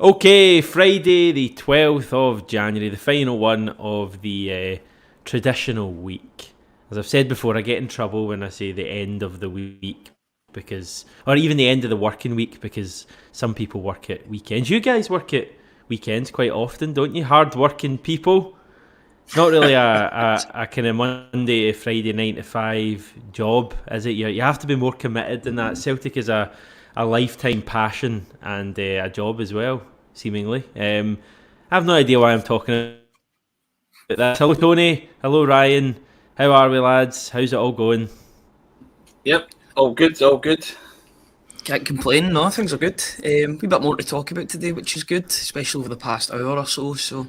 Okay, Friday the 12th of January, the final one of the traditional week. As I've said before, I get in trouble when I say the end of the week or even the end of the working week, because some people work at weekends. You guys work at weekends quite often, don't you? Hard working people. It's not really a kind of Monday to Friday 9 to 5 job, is it? You have to be more committed than that. Celtic is a lifetime passion and a job as well, seemingly. I have no idea why I'm talking about that. Hello Tony, hello Ryan, how are we lads? How's it all going? Yep, all good, all good. Can't complain, no, things are good. A wee bit more to talk about today, which is good, especially over the past hour or so. So,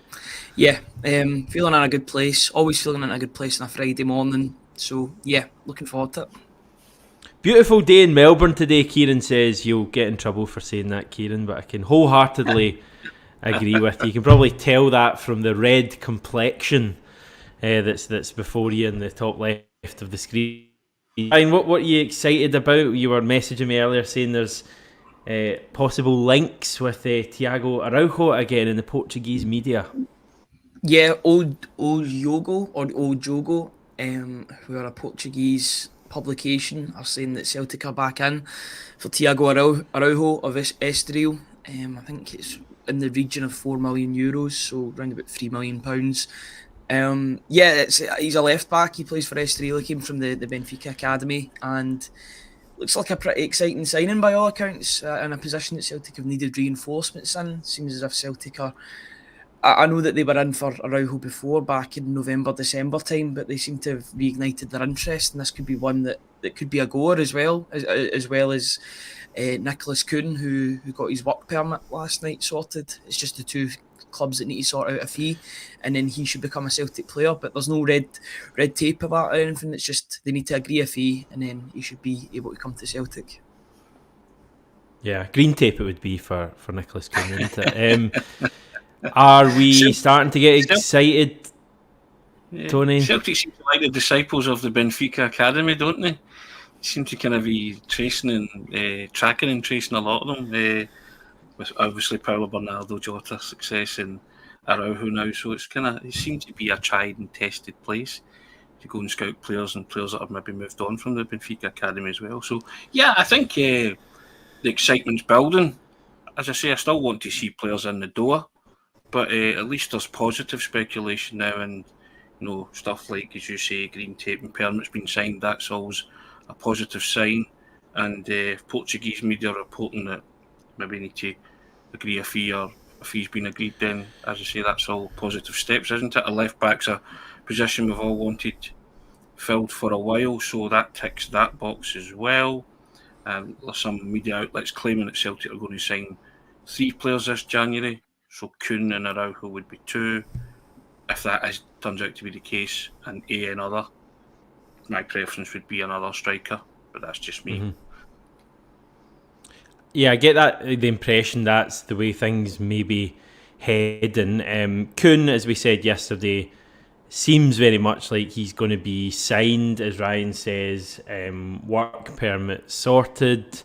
yeah, feeling in a good place, always feeling in a good place on a Friday morning. So, yeah, looking forward to it. Beautiful day in Melbourne today, Kieran says. You'll get in trouble for saying that, Kieran, but I can wholeheartedly agree with you. You can probably tell that from the red complexion that's before you in the top left of the screen. Ryan, what are you excited about? You were messaging me earlier saying there's possible links with Tiago Araujo again in the Portuguese media. Yeah, Old Jogo or Old Jogo, who are a Portuguese publication, are saying that Celtic are back in for Tiago Araujo of Estoril. I think it's in the region of €4 million, so around about £3 million. He's a left back. He plays for Estoril. He came from the Benfica academy, and looks like a pretty exciting signing by all accounts. In a position that Celtic have needed reinforcements in. Seems as if Celtic are. I know that they were in for Araujo before, back in November, December time, but they seem to have reignited their interest, and this could be one that could be a goer as well as Nicholas Kuhn, who got his work permit last night sorted. It's just the two clubs that need to sort out a fee, and then he should become a Celtic player, but there's no red tape about it or anything. It's just they need to agree a fee, and then he should be able to come to Celtic. Yeah, green tape it would be for Nicholas Kuhn, isn't it? Are we starting to get excited, Tony? Celtic seem to like the disciples of the Benfica academy, don't they? Seem to kind of be tracking and tracing a lot of them. With obviously Paulo Bernardo, Jota success, and Araujo now, so it seems to be a tried and tested place to go and scout players that have maybe moved on from the Benfica academy as well. So yeah, I think the excitement's building. As I say, I still want to see players in the door, but at least there's positive speculation now, and stuff like, as you say, green tape and permits being signed. That's always a positive sign. And Portuguese media reporting that maybe need to agree a fee, or a fee's been agreed, then as I say, that's all positive steps, isn't it? A left back's a position we've all wanted filled for a while, so that ticks that box as well. There's some media outlets claiming that Celtic are going to sign 3 players this January, so Kuhn and Araujo would be 2. If that turns out to be the case, and another, my preference would be another striker, but that's just me. Mm-hmm. Yeah, I get the impression that's the way things may be heading. Kuhn, as we said yesterday, seems very much like he's going to be signed, as Ryan says, work permit sorted.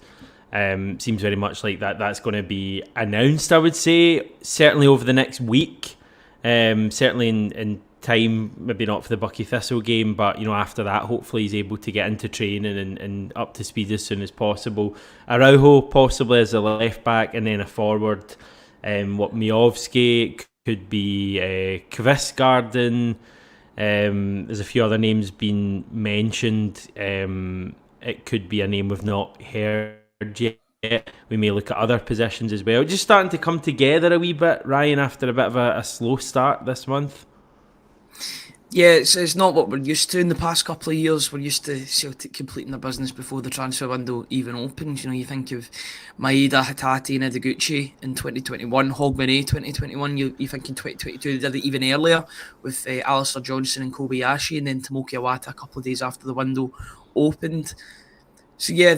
Seems very much like that's going to be announced, I would say, certainly over the next week. Certainly in time, maybe not for the Bucky Thistle game, but after that, hopefully he's able to get into training and up to speed as soon as possible. Araujo possibly as a left back, and then a forward. Miovski, could be Kvistgarden. There's a few other names being mentioned. It could be a name we've not heard yet. We may look at other positions as well. Just starting to come together a wee bit, Ryan, after a bit of a slow start this month. Yeah, it's not what we're used to in the past couple of years. We're used to Celtic completing their business before the transfer window even opens. You think of Maeda, Hatate and Ideguchi in 2021, Hogmanay 2021. You think in 2022 they did it even earlier with Alistair Johnson and Kobayashi, and then Tomoki Iwata a couple of days after the window opened. So yeah,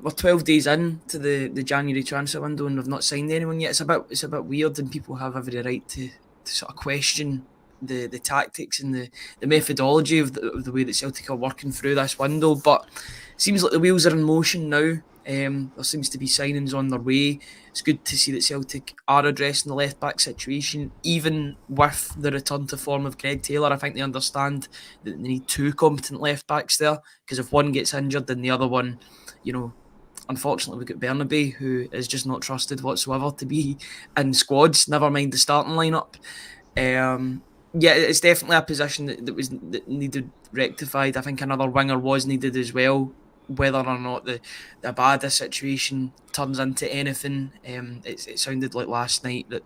we're 12 days into the January transfer window and we've not signed anyone yet. It's a bit weird, and people have every right to sort of question the tactics and the methodology of the way that Celtic are working through this window. But seems like the wheels are in motion now. There seems to be signings on their way. It's good to see that Celtic are addressing the left-back situation, even with the return to form of Greg Taylor. I think they understand that they need two competent left-backs there, because if one gets injured, then the other one, unfortunately, we've got Bernabe, who is just not trusted whatsoever to be in squads, never mind the starting lineup. It's definitely a position that needed rectified. I think another winger was needed as well. Whether or not the Abada situation turns into anything, it sounded like last night that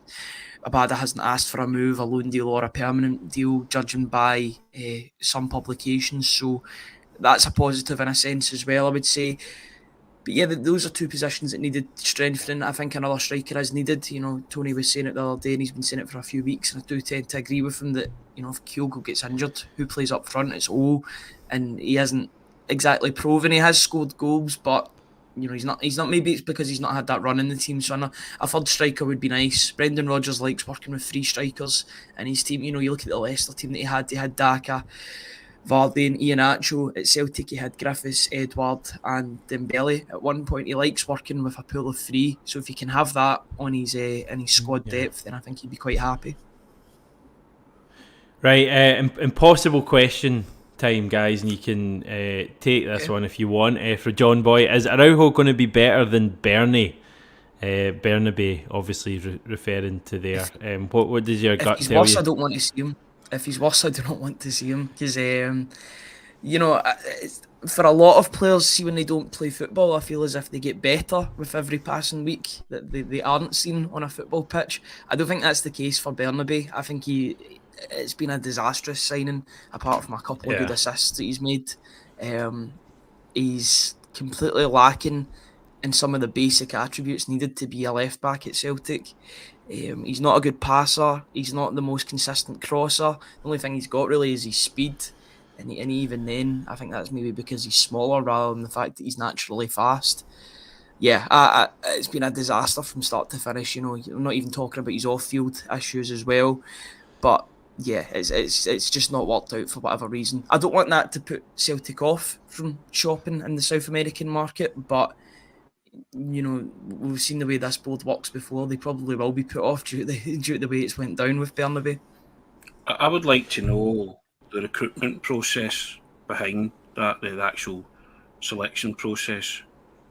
Abada hasn't asked for a move, a loan deal or a permanent deal, judging by some publications. So that's a positive in a sense as well, I would say. But yeah, those are two positions that needed strengthening. I think another striker is needed. Tony was saying it the other day, and he's been saying it for a few weeks, and I do tend to agree with him that, if Kyogo gets injured, who plays up front? It's O, and he hasn't exactly proven he has scored goals, but he's not. Maybe it's because he's not had that run in the team. So a third striker would be nice. Brendan Rodgers likes working with three strikers in his team. You look at the Leicester team that he had. They had Daka, Vardy and Iheanacho. At Celtic, he had Griffiths, Edward and Dembele. At one point, he likes working with a pool of three. So if he can have that on his squad depth, then I think he'd be quite happy. Right, impossible question time, guys, and you can take this one if you want. For John Boy, is Araujo going to be better than Bernie? Bernabe, obviously referring to there. What does your gut tell you? If he's worse, I don't want to see him. If he's worse, I do not want to see him, because for a lot of players, see, when they don't play football, I feel as if they get better with every passing week that they aren't seen on a football pitch. I don't think that's the case for Bernabe. I think it's been a disastrous signing, apart from a couple of good assists that he's made. He's completely lacking in some of the basic attributes needed to be a left back at Celtic. He's not a good passer. He's not the most consistent crosser. The only thing he's got really is his speed. And even then, I think that's maybe because he's smaller rather than the fact that he's naturally fast. Yeah, it's been a disaster from start to finish. I'm not even talking about his off-field issues as well. But yeah, it's just not worked out for whatever reason. I don't want that to put Celtic off from shopping in the South American market, but we've seen the way this board works before. They probably will be put off due to the way it's went down with Bernabe. I would like to know the recruitment process behind that, the actual selection process.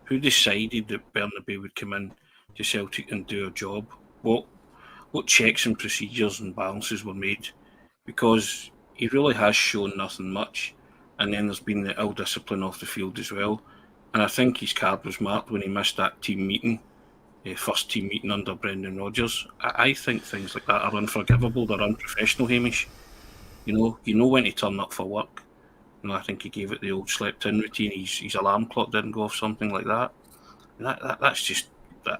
Who decided that Bernabe would come in to Celtic and do a job? What checks and procedures and balances were made? Because he really has shown nothing much, and then there's been the ill discipline off the field as well. And I think his card was marked when he missed that team meeting, first team meeting under Brendan Rodgers. I think things like that are unforgivable. They're unprofessional, Hamish. You know when to turn up for work. I think he gave it the old slept-in routine. His alarm clock didn't go off, something like that. That's just that.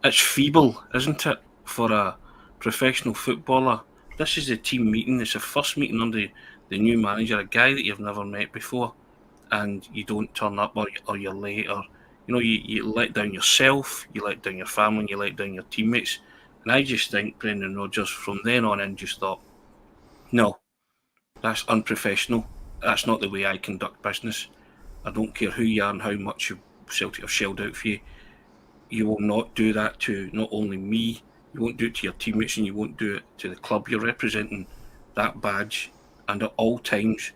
That's feeble, isn't it, for a professional footballer? This is a team meeting. It's a first meeting under the new manager, a guy that you've never met before, and you don't turn up, or you're late, or you let down yourself, you let down your family, and you let down your teammates. And I just think Brendan Rodgers from then on in just thought, no, that's unprofessional. That's not the way I conduct business. I don't care who you are and how much Celtic have shelled out for you. You will not do that to not only me, you won't do it to your teammates, and you won't do it to the club. You're representing that badge, and at all times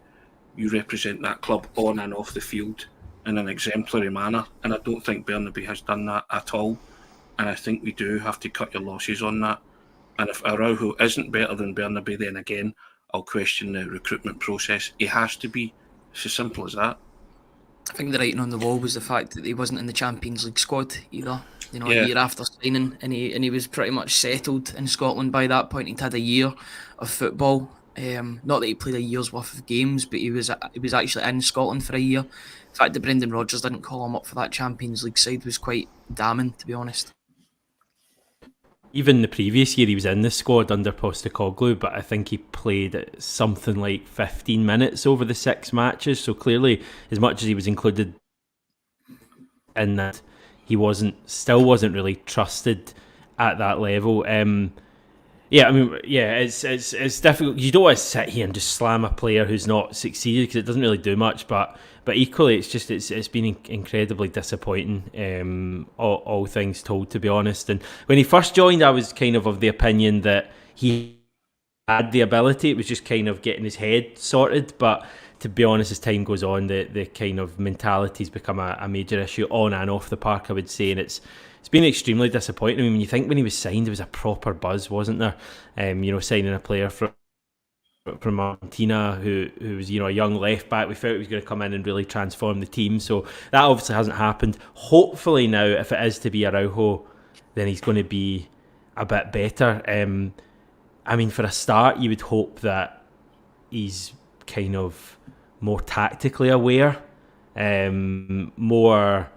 you represent that club on and off the field in an exemplary manner. And I don't think Bernabe has done that at all. And I think we do have to cut your losses on that. And if Araujo isn't better than Bernabe, then again, I'll question the recruitment process. He has to be. It's as simple as that. I think the writing on the wall was the fact that he wasn't in the Champions League squad either. A year after signing, and he was pretty much settled in Scotland by that point. He'd had a year of football. Not that he played a year's worth of games, but he was actually in Scotland for a year. The fact that Brendan Rodgers didn't call him up for that Champions League side was quite damning, to be honest. Even the previous year, he was in the squad under Postecoglou, but I think he played something like 15 minutes over the 6 matches. So clearly, as much as he was included in that, he still wasn't really trusted at that level. Yeah, I mean, yeah, it's difficult. You don't want to sit here and just slam a player who's not succeeded because it doesn't really do much. But equally, it's been incredibly disappointing. All things told, to be honest. And when he first joined, I was kind of the opinion that he had the ability. It was just kind of getting his head sorted. But to be honest, as time goes on, the kind of mentality's become a major issue on and off the park, I would say, and it's been extremely disappointing. I mean, when you think when he was signed, there was a proper buzz, wasn't there? Signing a player from Argentina who was, a young left back. We felt he was going to come in and really transform the team. So that obviously hasn't happened. Hopefully now, if it is to be Araujo, then he's going to be a bit better. I mean, for a start, you would hope that he's kind of more tactically aware, more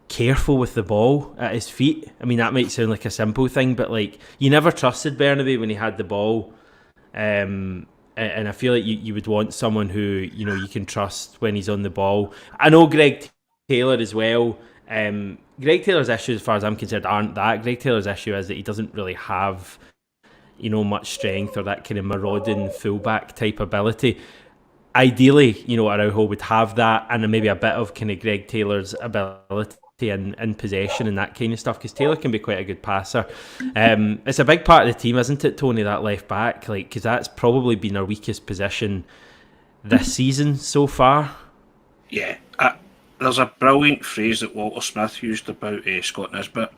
careful with the ball at his feet. I mean, that might sound like a simple thing, but like, you never trusted Bernabeu when he had the ball, and I feel like you would want someone who you can trust when he's on the ball. I know Greg Taylor as well. Greg Taylor's issue, as far as I'm concerned, aren't that. Greg Taylor's issue is that he doesn't really have much strength or that kind of marauding fullback type ability. Ideally, Araujo would have that, and maybe a bit of kind of Greg Taylor's ability in possession and that kind of stuff, because Taylor can be quite a good passer. It's a big part of the team, isn't it, Tony, that left back? Like, because that's probably been our weakest position this season so far. Yeah, there's a brilliant phrase that Walter Smith used about Scott Nisbet.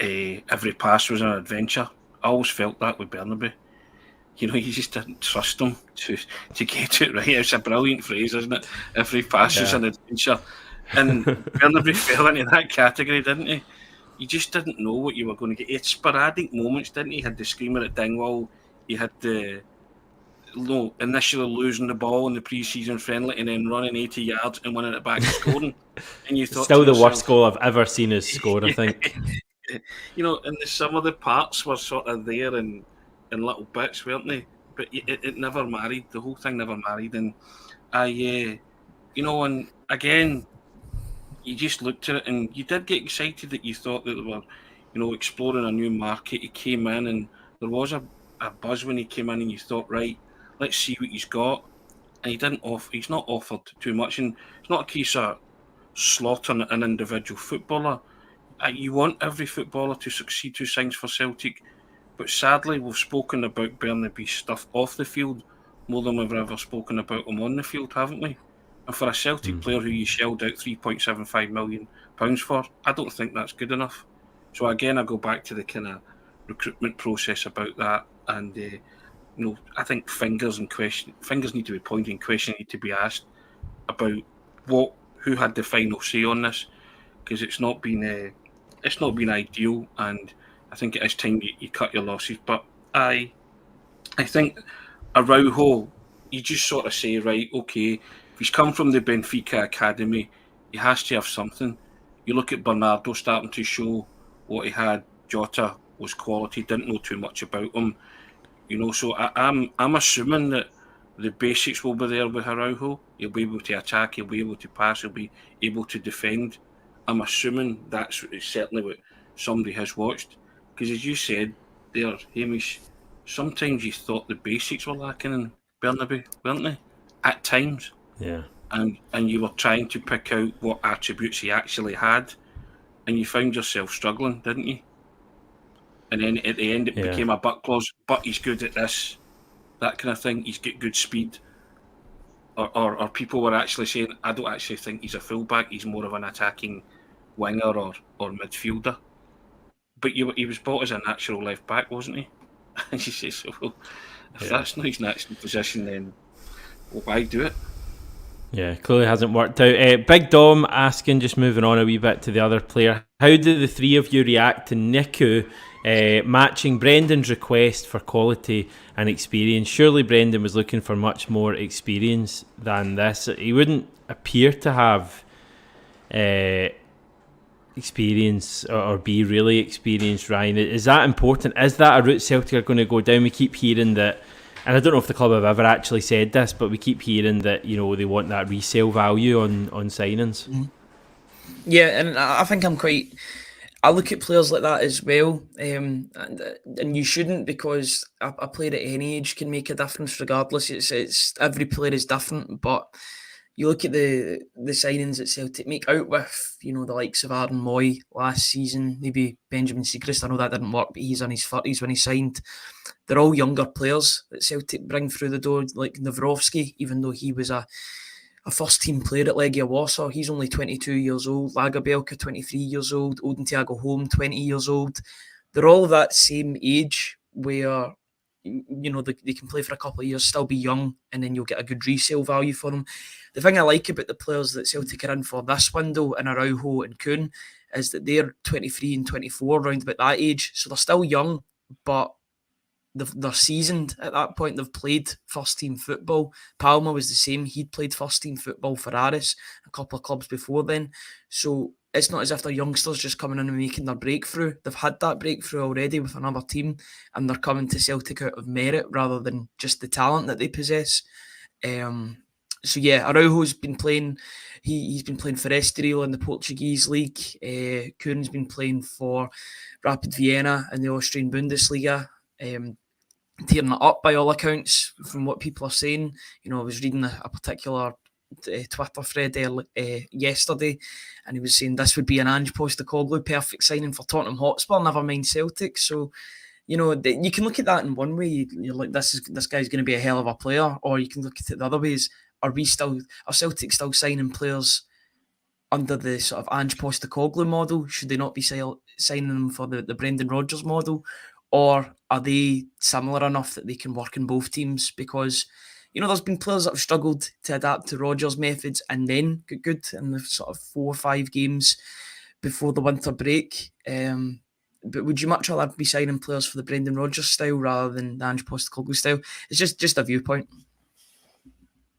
Every pass was an adventure. I always felt that with Bernabeu. You just didn't trust him to get it right. It's a brilliant phrase, isn't it? Every pass was an adventure. And Bernabeu fell into that category, didn't he? You just didn't know what you were going to get. He had sporadic moments, didn't he? He had the screamer at Dingwall. He had the initially losing the ball in the pre-season friendly and then running 80 yards and winning it back and scoring. And you thought, still the worst goal I've ever seen us score, I think. And some of the parts were sort of there in little bits, weren't they? But it never married. The whole thing never married. And and again, you just looked at it and you did get excited that you thought that they were, exploring a new market. He came in and there was a buzz when he came in, and you thought, right, let's see what he's got. And he's not offered too much. And it's not a case of slaughtering an individual footballer. You want every footballer to succeed who signs for Celtic. But sadly, we've spoken about Bernabeu's stuff off the field more than we've ever spoken about him on the field, haven't we? And for a Celtic player who you shelled out £3.75 million for, I don't think that's good enough. So again, I go back to the kind of recruitment process about that. And, I think fingers need to be pointing, questions need to be asked about who had the final say on this, because it's not been ideal, and I think it is time you cut your losses. But I think Araujo, you just sort of say, right, okay, if he's come from the Benfica academy, he has to have something. You look at Bernardo starting to show what he had. Jota was quality, didn't know too much about him. So I'm assuming that the basics will be there with Araujo. He'll be able to attack, he'll be able to pass, he'll be able to defend. I'm assuming that's certainly what somebody has watched. Because as you said there, Hamish, sometimes you thought the basics were lacking in Bernabeu, weren't they? At times. Yeah. And you were trying to pick out what attributes he actually had, and you found yourself struggling, didn't you? And then at the end it became a butt clause, but he's good at this, that kind of thing. He's got good speed. Or people were actually saying, I don't actually think he's a fullback, he's more of an attacking winger or midfielder. But he was bought as a natural left back, wasn't he? And you say, so, well, if that's not his natural position, then why do it? Yeah, clearly hasn't worked out. Big Dom asking, just moving on a wee bit to the other player, how do the three of you react to Niku matching Brendan's request for quality and experience? Surely Brendan was looking for much more experience than this. He wouldn't appear to have experience or be really experienced, Ryan. Is that important? Is that a route Celtic are going to go down? We keep hearing that, and I don't know if the club have ever actually said this, but we keep hearing that they want that resale value on signings. Yeah, and I think I'm quite I look at players like that as well, and you shouldn't, because a player at any age can make a difference regardless. It's every player is different, but you look at the signings that Celtic make out with, the likes of Aaron Moy last season, maybe Benjamin Siegrist. I know that didn't work, but he's on his 30s when he signed. They're all younger players that Celtic bring through the door, like Nawrowski, even though he was a first team player at Legia Warsaw. He's only 22 years old. Lagerbielke, 23 years old. Odin Thiago Holm, 20 years old. They're all that same age where they can play for a couple of years, still be young, and then you'll get a good resale value for them. The thing I like about the players that Celtic are in for this window, in Araujo and Kuhn, is that they're 23 and 24, around about that age. So they're still young, but they're seasoned at that point. They've played first team football. Palma was the same. He'd played first team football for Aris, a couple of clubs before then. So it's not as if they're youngsters just coming in and making their breakthrough. They've had that breakthrough already with another team, and they're coming to Celtic out of merit rather than just the talent that they possess. So yeah, Araujo's been playing. He's been playing for Estoril in the Portuguese league. Kuhn's been playing for Rapid Vienna in the Austrian Bundesliga. Tearing it up by all accounts from what people are saying. I was reading a particular Twitter thread yesterday, and he was saying this would be an Ange Postecoglou perfect signing for Tottenham Hotspur, never mind Celtic. So, you can look at that in one way. You're like, this guy's going to be a hell of a player, or you can look at it the other ways. Are Celtic still signing players under the sort of Ange Postecoglou model? Should they not be signing them for the Brendan Rodgers model? Or are they similar enough that they can work in both teams? Because, there's been players that have struggled to adapt to Rodgers' methods and then get good in the sort of 4 or 5 games before the winter break. But would you much rather be signing players for the Brendan Rodgers style rather than the Ange Postecoglou style? It's just a viewpoint.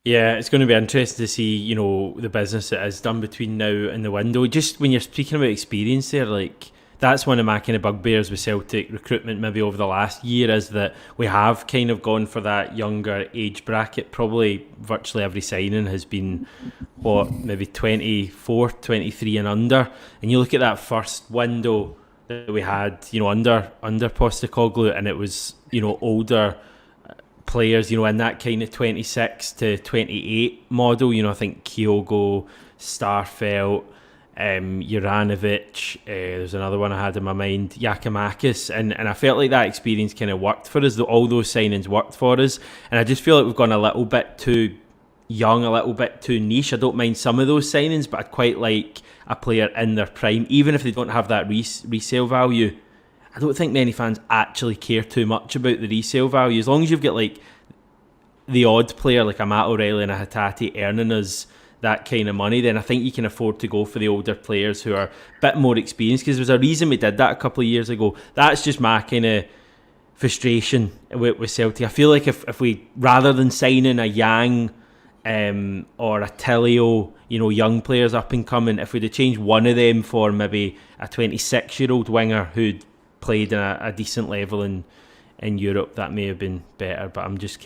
Yeah, it's going to be interesting to see, the business that is done between now and the window. Just when you're speaking about experience there, like, that's one of my kind of bugbears with Celtic recruitment maybe over the last year, is that we have kind of gone for that younger age bracket. Probably virtually every signing has been, maybe 24, 23 and under. And you look at that first window that we had, under Postecoglou, and it was, older players, in that kind of 26 to 28 model. I think Kyogo, Starfelt, Juranovic, there's another one I had in my mind, Giacomakis, and I felt like that experience kind of worked for us. All those signings worked for us, and I just feel like we've gone a little bit too young, a little bit too niche. I don't mind some of those signings, but I'd quite like a player in their prime, even if they don't have that resale value. I don't think many fans actually care too much about the resale value. As long as you've got like the odd player like a Matt O'Reilly and a Hatate earning us that kind of money, then I think you can afford to go for the older players who are a bit more experienced, because there's a reason we did that a couple of years ago. That's just my kind of frustration with Celtic. I feel like if we, rather than signing a Yang or a Tilio, young players up and coming, if we'd have changed one of them for maybe a 26-year-old winger who'd played in a decent level in Europe, that may have been better. But I'm just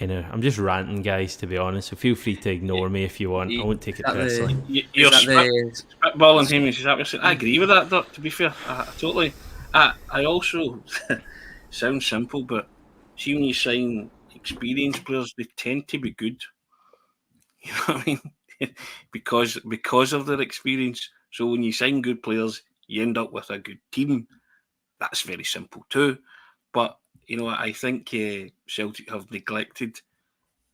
ranting, guys, to be honest. So feel free to ignore me if you want. I won't take it personally. You're spitballing, Hamish. Is that what you're saying? I agree with that, Doc, to be fair. Totally. I also, sounds simple, but see, when you sign experienced players, they tend to be good. You know what I mean? because of their experience. So when you sign good players, you end up with a good team. That's very simple too. But I think Celtic have neglected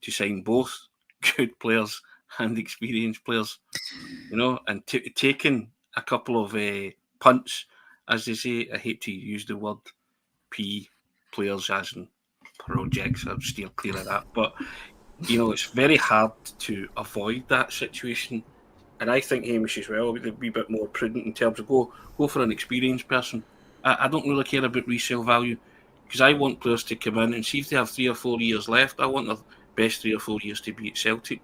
to sign both good players and experienced players, and taking a couple of punts, as they say. I hate to use the word P players as in projects. I'll steer clear of that. But, it's very hard to avoid that situation. And I think Hamish as well would be a bit more prudent in terms of go for an experienced person. I don't really care about resale value, because I want players to come in and see if they have 3 or 4 years left. I want the best 3 or 4 years to be at Celtic,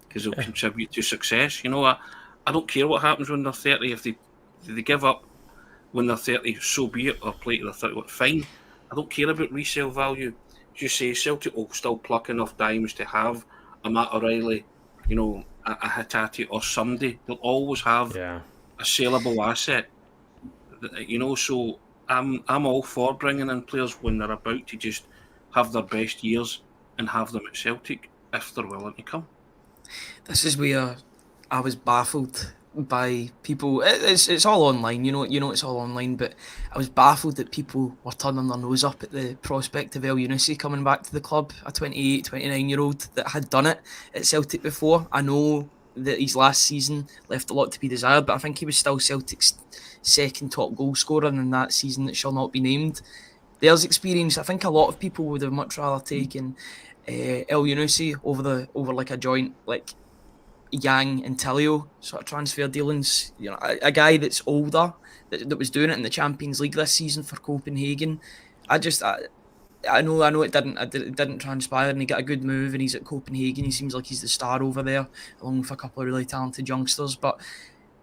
because they'll contribute to success. I don't care what happens when they're 30. If they give up when they're 30, so be it, or play to their 30, fine. I don't care about resale value. Just say Celtic will still pluck enough diamonds to have a Matt O'Reilly, a Hatate or somebody. They'll always have a saleable asset So I'm all for bringing in players when they're about to just have their best years and have them at Celtic if they're willing to come. This is where I was baffled by people. It's all online, it's all online. But I was baffled that people were turning their nose up at the prospect of El Younousi coming back to the club, a 28, 29-year-old that had done it at Celtic before. I know that his last season left a lot to be desired, but I think he was still Celtic's second top goal scorer in that season that shall not be named. There's experience. I think a lot of people would have much rather taken El Younousi over like a joint like Yang and Tilio sort of transfer dealings. A guy that's older that was doing it in the Champions League this season for Copenhagen. I know it didn't transpire, and he got a good move, and he's at Copenhagen. He seems like he's the star over there, along with a couple of really talented youngsters. But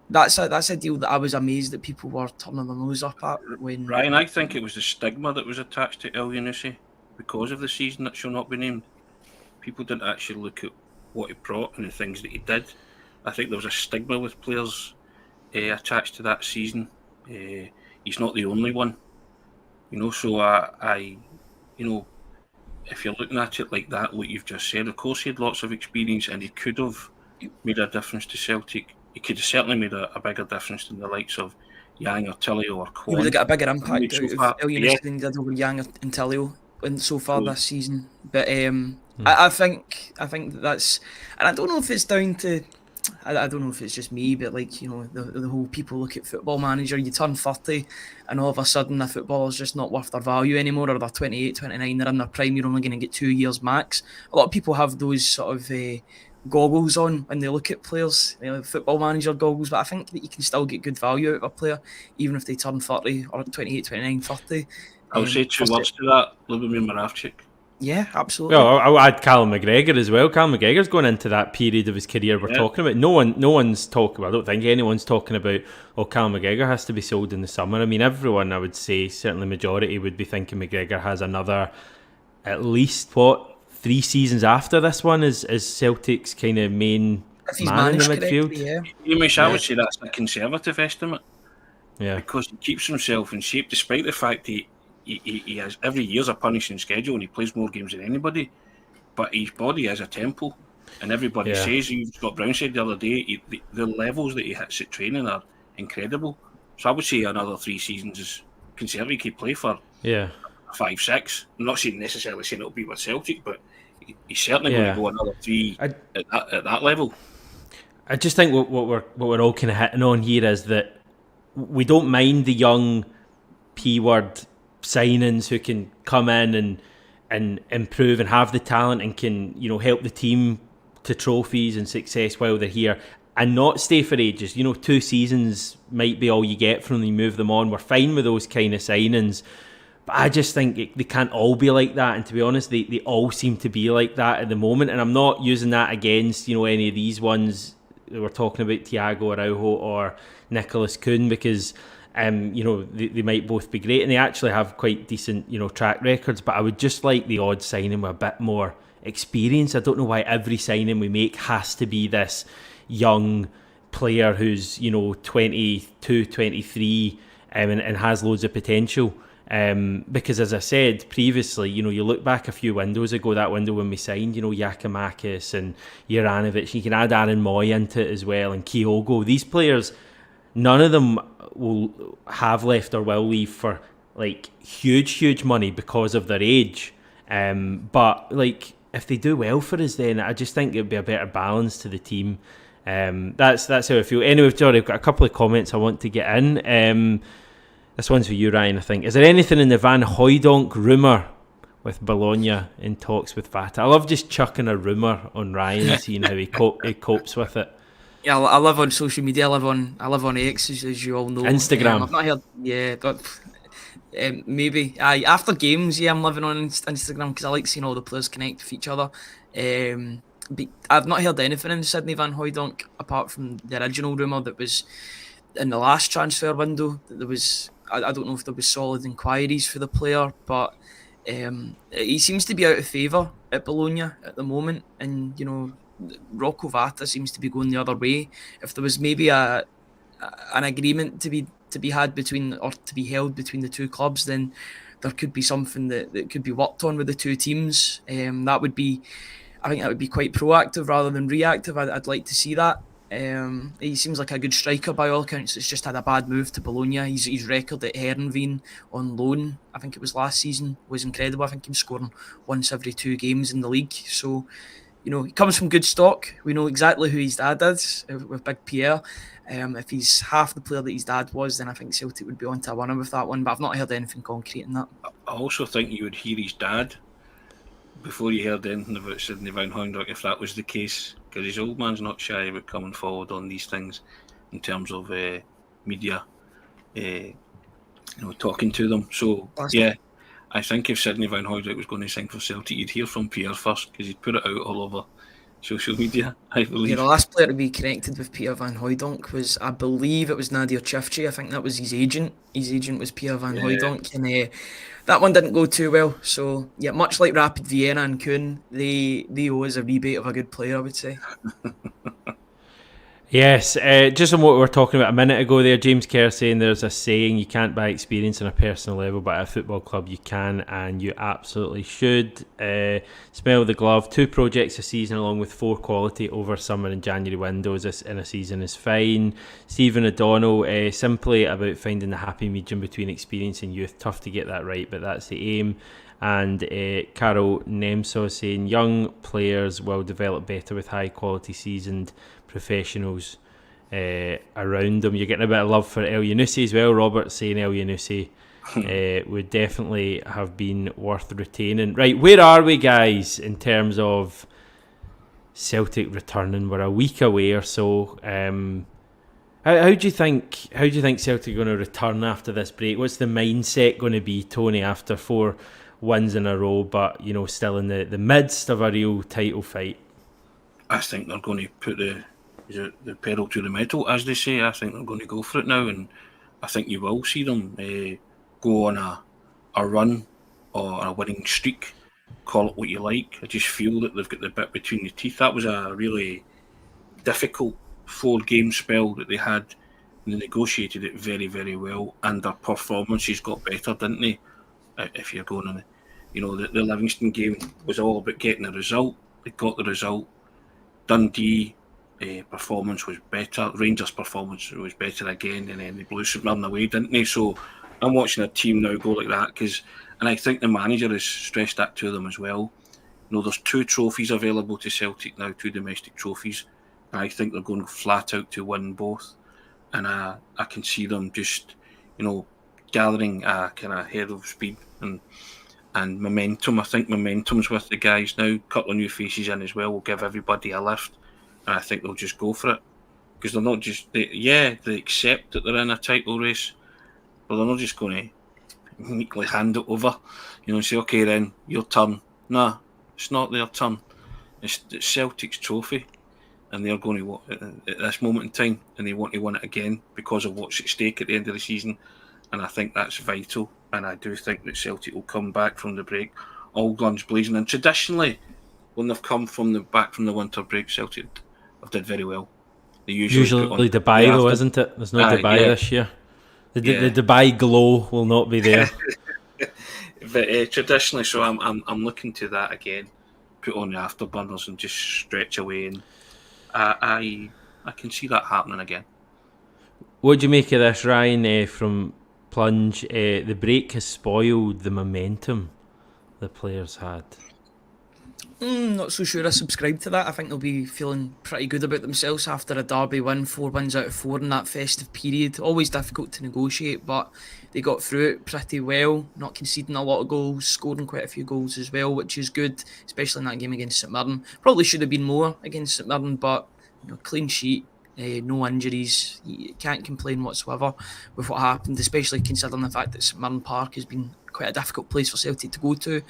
that's a deal that I was amazed that people were turning their nose up at. When Ryan, I think it was the stigma that was attached to El Younousi because of the season that shall not be named. People didn't actually look at what he brought and the things that he did. I think there was a stigma with players attached to that season. He's not the only one, So if you're looking at it like that, what you've just said, of course he had lots of experience and he could have made a difference to Celtic. He could have certainly made a bigger difference than the likes of Yang or Tilio or Kwon. He would have got a bigger impact out of El Younousi than he did over Yang and Tilio so far this season. But I think that's, and I don't know if it's down to, I don't know if it's just me, but the whole people look at Football Manager, you turn 30 and all of a sudden the footballer's just not worth their value anymore, or they're 28, 29, they're in their prime, you're only going to get 2 years max. A lot of people have those sort of goggles on when they look at players, Football Manager goggles, but I think that you can still get good value out of a player even if they turn 30 or 28, 29, 30. I'll say two words to that, Lubomir Moravcik. Yeah, absolutely. Well, I'll add Callum McGregor as well. Callum McGregor's going into that period of his career we're talking about. No one's talking about, I don't think anyone's talking about, Callum McGregor has to be sold in the summer. I mean, everyone, I would say, certainly majority would be thinking McGregor has another, at least, 3 seasons after this one as Celtic's kind of main man in the midfield. I would say that's a conservative estimate. Yeah. Because he keeps himself in shape despite the fact he has every year's a punishing schedule and he plays more games than anybody, but his body is a temple, and everybody says, Scott Brown said the other day, the levels that he hits at training are incredible. So I would say another 3 seasons is conservative. He could play for 5, 6. I'm not necessarily saying it'll be with Celtic, but he's certainly going to go another 3 at that level. I just think what we're all kind of hitting on here is that we don't mind the young P-word signings who can come in and improve and have the talent and can help the team to trophies and success while they're here and not stay for ages. 2 seasons might be all you get from them, you move them on. We're fine with those kind of signings, but I just think they can't all be like that, and to be honest they all seem to be like that at the moment, and I'm not using that against any of these ones that we're talking about, Thiago Araujo or Nicholas Kuhn, because they might both be great and they actually have quite decent, track records, but I would just like the odd signing with a bit more experience. I don't know why every signing we make has to be this young player who's, 22, 23 and has loads of potential. Because as I said previously, you look back a few windows ago, that window when we signed, Giakoumakis and Juranovic, you can add Aaron Moy into it as well, and Kyogo. These players, none of them will have left or will leave for huge money because of their age. But if they do well for us, then I just think it'd be a better balance to the team. That's how I feel. Anyway, sorry, I've got a couple of comments I want to get in. This one's for you, Ryan, I think. Is there anything in the Van Hooijdonk rumour with Bologna in talks with Vata? I love just chucking a rumour on Ryan, seeing how he copes with it. Yeah, I live on social media. I live on X, as you all know. Instagram. I've not heard. Yeah, but maybe. After games, I'm living on Instagram because I like seeing all the players connect with each other. But I've not heard anything in Sydney Van Hooijdonk apart from the original rumour that was in the last transfer window. That there was. I don't know if there was solid inquiries for the player, but he seems to be out of favour at Bologna at the moment, and Rocco Vata seems to be going the other way. If there was maybe an agreement to to be had between, or to be held between the two clubs, then there could be something that could be worked on with the two teams. That would be, I think that would be quite proactive rather than reactive. I'd like to see that. He seems like a good striker by all accounts. It's just had a bad move to Bologna. His record at Heerenveen on loan, I think it was last season, was incredible. I think he was scoring once every 2 games in the league. So, you know, he comes from good stock. We know exactly who his dad is with Big Pierre. If he's half the player that his dad was, then I think Celtic would be on to a winner with that one. But I've not heard anything concrete in that. I also think you would hear his dad before you heard anything about Sidney Van Hooydonk, if that was the case, because his old man's not shy about coming forward on these things in terms of media, talking to them. So, yeah, I think if Sidney Van Hooydonk was going to sign for Celtic, you'd hear from Pierre first, because he'd put it out all over social media, I believe. Yeah, the last player to be connected with Pierre Van Hooydonk was, I believe it was Nadir Chifchi. I think that was his agent. His agent was Pierre Van Hooydonk, and that one didn't go too well. So, yeah, much like Rapid Vienna and Kuhn, they owe us a rebate of a good player, I would say. Yes, just on what we were talking about a minute ago there, James Kerr saying there's a saying, you can't buy experience on a personal level, but at a football club you can, and you absolutely should. Smell the glove, 2 projects a season along with 4 quality over summer and January windows in a season is fine. Stephen O'Donnell, simply about finding the happy medium between experience and youth. Tough to get that right, but that's the aim. And Carol Nemso saying young players will develop better with high quality seasoned professionals around them. You're getting a bit of love for El Yunusi as well. Robert saying El Yunusi would definitely have been worth retaining. Right, where are we, guys, in terms of Celtic returning? We're a week away or so. How do you think Celtic are going to return after this break? What's the mindset going to be, Tony, after 4 wins in a row, but still in the midst of a real title fight? I think they're going to put the pedal to the metal, as they say. I think they're going to go for it now, and I think you will see them go on a run or a winning streak. Call it what you like. I just feel that they've got the bit between the teeth. That was a really difficult 4-game spell that they had, and they negotiated it very, very well, and their performances got better, didn't they? If you're going on the Livingston game was all about getting a result. They got the result. Dundee performance was better. Rangers performance was better again, and then they blew St Mirren away, didn't they? So I'm watching a team now go like that, and I think the manager has stressed that to them as well. There's 2 trophies available to Celtic now, 2 domestic trophies, and I think they're going flat out to win both. And I can see them just, gathering a kind of head of speed and momentum. I think momentum's with the guys now. A couple of new faces in as well will give everybody a lift, and I think they'll just go for it, because they're not just they accept that they're in a title race, but they're not just going to meekly hand it over, and say, okay then, your turn. Nah, it's not their turn. It's Celtic's trophy, and they're going to at this moment in time, and they want to win it again because of what's at stake at the end of the season. And I think that's vital. And I do think that Celtic will come back from the break all guns blazing. And traditionally, when they've come back from the winter break, Celtic have did very well. They usually Dubai, though, isn't it? There's no Dubai this year. The Dubai glow will not be there. But traditionally, so I'm looking to that again. Put on the afterburners and just stretch away. And I can see that happening again. What do you make of this, Ryan, from Plunge? The break has spoiled the momentum the players had. Not so sure I subscribe to that. I think they'll be feeling pretty good about themselves after a derby win, 4 wins out of 4 in that festive period. Always difficult to negotiate, but they got through it pretty well, not conceding a lot of goals, scoring quite a few goals as well, which is good, especially in that game against St Mirren. Probably should have been more against St Mirren, but clean sheet. No injuries, you can't complain whatsoever with what happened, especially considering the fact that St Mirren Park has been quite a difficult place for Celtic to go to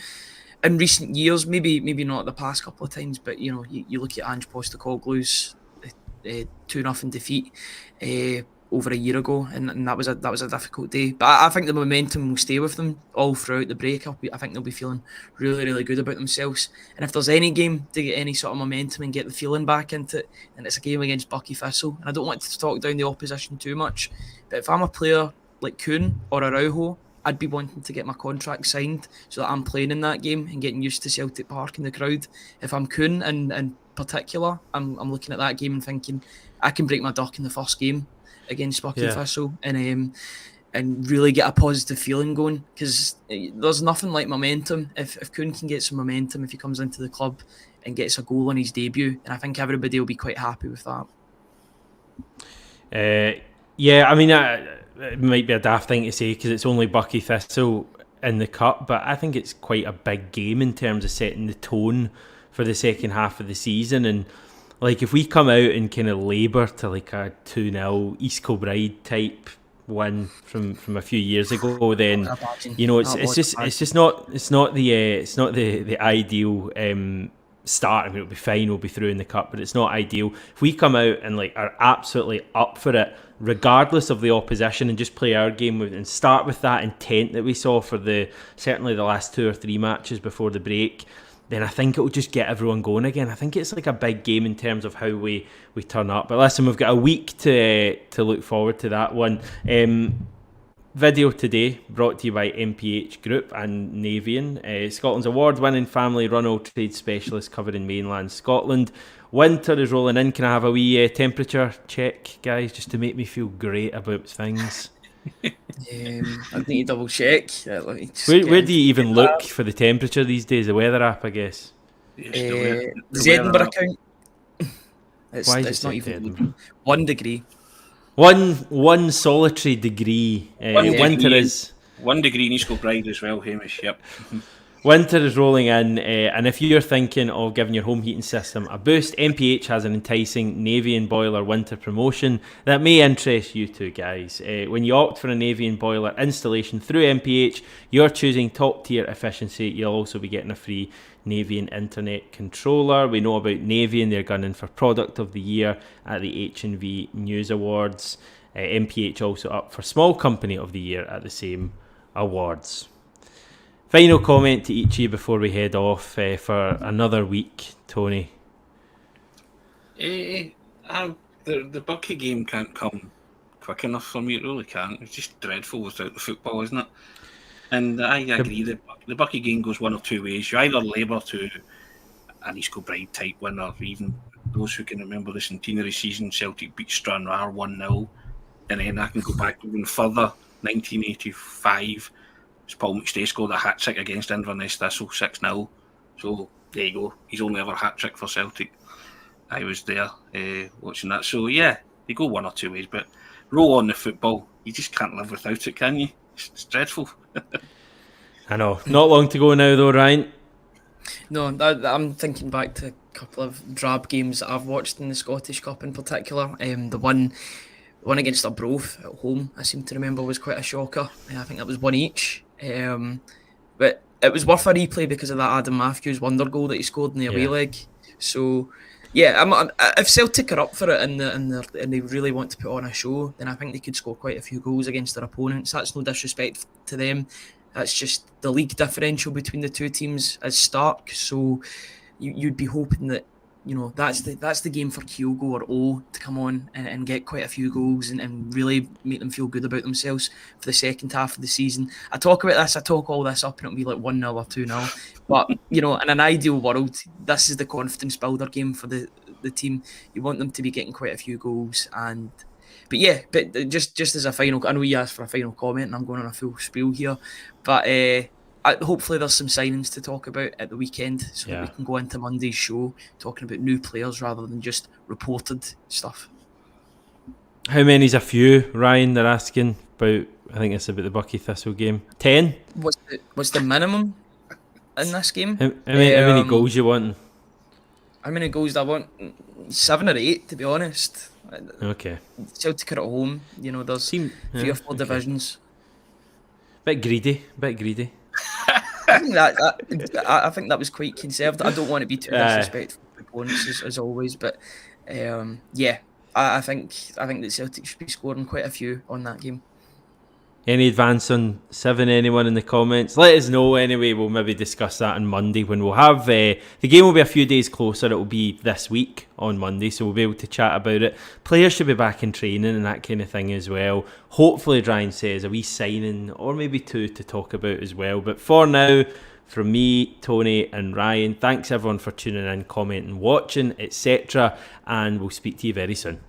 in recent years. Maybe not the past couple of times, but you look at Ange Postecoglou's 2-0 defeat over a year ago, and that was a difficult day. But I think the momentum will stay with them all throughout the break. I think they'll be feeling really, really good about themselves. And if there's any game to get any sort of momentum and get the feeling back into it, then it's a game against Bucky Thistle. And I don't want to talk down the opposition too much, but if I'm a player like Kuhn or Araujo, I'd be wanting to get my contract signed so that I'm playing in that game and getting used to Celtic Park and the crowd. If I'm Kuhn in particular, I'm looking at that game and thinking I can break my duck in the first game against Bucky Thistle and really get a positive feeling going, because there's nothing like momentum. If Kuhn can get some momentum, if he comes into the club and gets a goal on his debut, and I think everybody will be quite happy with that. I mean, it might be a daft thing to say because it's only Bucky Thistle in the cup, but I think it's quite a big game in terms of setting the tone for the second half of the season. And like, if we come out and kind of labour to like a 2-0 East Kilbride type win from a few years ago, then it's not the ideal start. I mean, it'll be fine, we'll be through in the cup, but it's not ideal. If we come out and like are absolutely up for it, regardless of the opposition, and just play our game and start with that intent that we saw for certainly the last 2 or 3 matches before the break, then I think it will just get everyone going again. I think it's like a big game in terms of how we turn up. But listen, we've got a week to look forward to that one. Video today brought to you by MPH Group and Navien, Scotland's award-winning family-run all-trade specialist covering mainland Scotland. Winter is rolling in. Can I have a wee temperature check, guys, just to make me feel great about things? I need to double check. Where do you even look for the temperature these days? The weather app, I guess. The Edinburgh account. It's not even 1 degree. One solitary degree. Winter is 1 degree in East Kilbride as well, Hamish. Yep. Winter is rolling in, and if you're thinking of giving your home heating system a boost, MPH has an enticing Navien Boiler Winter Promotion that may interest you too, guys. When you opt for a Navien Boiler installation through MPH, you're choosing top-tier efficiency. You'll also be getting a free Navien Internet Controller. We know about Navien. They're gunning for Product of the Year at the H&V News Awards. MPH also up for Small Company of the Year at the same awards. Final comment to each of you before we head off for another week, Tony. The Bucky game can't come quick enough for me. It really can't. It's just dreadful without the football, isn't it? And I agree that the Bucky game goes one of 2 ways. You either labour to an East Kilbride type win, or even those who can remember the centenary season, Celtic beat Stranraer 1-0, and then I can go back even further, 1985. Paul McStay scored a hat-trick against Inverness Thistle, 6-0. So, there you go. He's only ever hat-trick for Celtic. I was there watching that. So, yeah, they go one or 2 ways. But roll on the football. You just can't live without it, can you? It's dreadful. I know. Not long to go now, though, Ryan. No, I'm thinking back to a couple of drab games that I've watched in the Scottish Cup in particular. The one against Arbroath at home, I seem to remember, was quite a shocker. I think that was 1 each. But it was worth a replay because of that Adam Matthews wonder goal that he scored in the away leg. So, yeah, if Celtic are up for it and they really want to put on a show, then I think they could score quite a few goals against their opponents. That's no disrespect to them. That's just the league differential between the two teams is stark. So you'd be hoping that, you know, that's the game for Kyogo or O to come on and get quite a few goals and really make them feel good about themselves for the second half of the season. I talk all this up and it'll be like 1-0 or 2-0. But, you know, in an ideal world, this is the confidence builder game for the team. You want them to be getting quite a few goals. But just as a final, I know you asked for a final comment and I'm going on a full spiel here. But hopefully there's some signings to talk about at the weekend so that we can go into Monday's show talking about new players rather than just reported stuff. How many's a few, Ryan? They're asking about. I think it's about the Bucky Thistle game. 10? What's the minimum in this game? How many goals you want? How many goals do I want? 7 or 8, to be honest. Okay. Celtic are at home. You know, there's 3 or 4 divisions. Bit greedy. I think that was quite conservative. I don't want to be too disrespectful to opponents as always, but I think that Celtic should be scoring quite a few on that game. Any advance on 7, anyone in the comments? Let us know anyway. We'll maybe discuss that on Monday when we'll have... the game will be a few days closer. It will be this week on Monday, so we'll be able to chat about it. Players should be back in training and that kind of thing as well. Hopefully, Ryan says, a wee signing or maybe 2 to talk about as well. But for now, from me, Tony and Ryan, thanks everyone for tuning in, commenting, watching, etc. And we'll speak to you very soon.